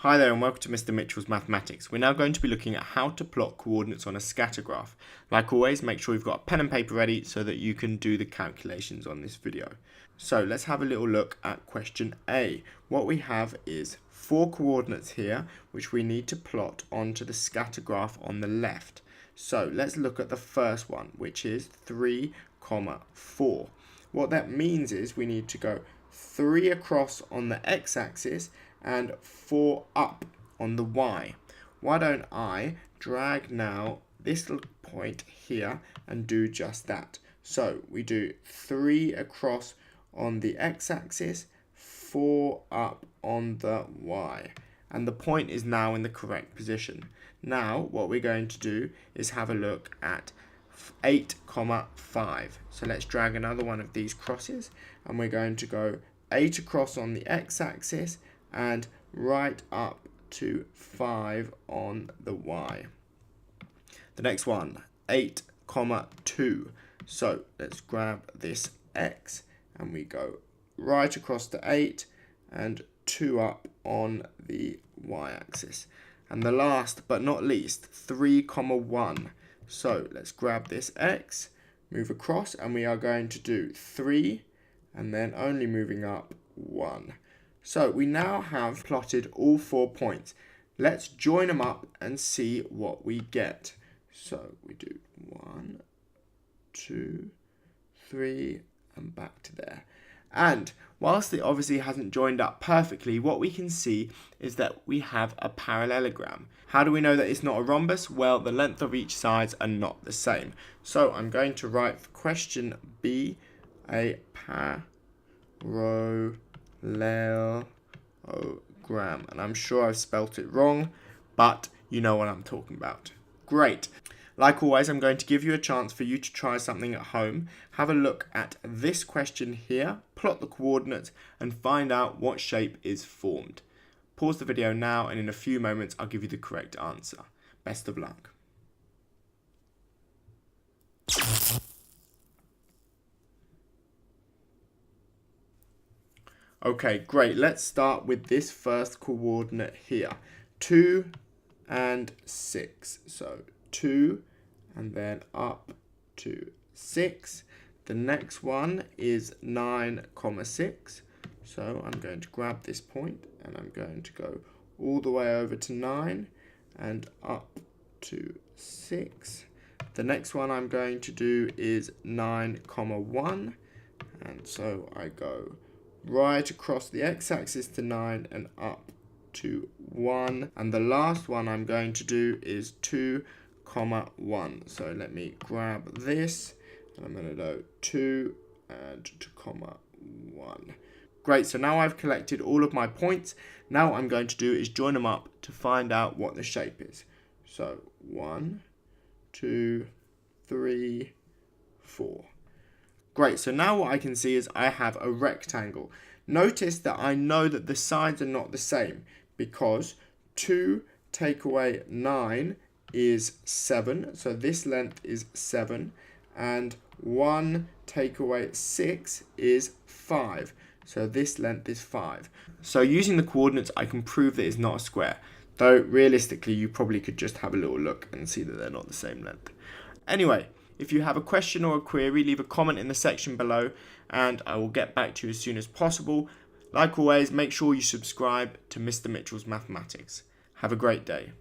Hi there and welcome to Mr. Mitchell's Mathematics. We're now going to be looking at how to plot coordinates on a scatter graph. Like always, make sure you've got a pen and paper ready so that you can do the calculations on this video. So let's have a little look at question A. What we have is 4 coordinates here which we need to plot onto the scatter graph on the left. So let's look at the first one, which is 3, 4. What that means is we need to go 3 across on the x-axis and 4 up on the y. Why don't I drag now this little point here and do just that. So we do 3 across on the x-axis, 4 up on the y. And the point is now in the correct position. Now what we're going to do is have a look at 8, 5. So let's drag another one of these crosses and we're going to go 8 across on the x-axis and right up to 5 on the y. The next one, 8, 2. So let's grab this x and we go right across to 8 and 2 up on the y-axis. And the last but not least, 3, 1. So let's grab this x, move across, and we are going to do 3 and then only moving up 1. So we now have plotted all 4 points. Let's join them up and see what we get. So we do 1, 2, 3, and back to there. And whilst it obviously hasn't joined up perfectly, what we can see is that we have a parallelogram. How do we know that it's not a rhombus? Well, the length of each sides are not the same. So I'm going to write for question B a parallelogram, and I'm sure I've spelt it wrong, but you know what I'm talking about. Great. Like always, I'm going to give you a chance for you to try something at home. Have a look at this question here, plot the coordinates, and find out what shape is formed. Pause the video now, and in a few moments, I'll give you the correct answer. Best of luck. Okay, great. Let's start with this first coordinate here. 2 and 6. So 2 and then up to 6. The next one is 9, 6. So I'm going to grab this point and I'm going to go all the way over to 9 and up to 6. The next one I'm going to do is 9, 1. And so I go right across the x-axis to 9 and up to 1. And the last one I'm going to do is 2, 1. So let me grab this and I'm going to go 2 and 2, 1. Great, so now I've collected all of my points. Now what I'm going to do is join them up to find out what the shape is. So 1, 2, 3, 4. Great, so now what I can see is I have a rectangle. Notice that I know that the sides are not the same because 2 take away 9 is 7, so this length is 7, and 1 take away 6 is 5, so this length is 5. So using the coordinates I can prove that it's not a square, though realistically you probably could just have a little look and see that they're not the same length. Anyway, if you have a question or a query, leave a comment in the section below and I will get back to you as soon as possible. Like always, make sure you subscribe to Mr. Mitchell's Mathematics. Have a great day.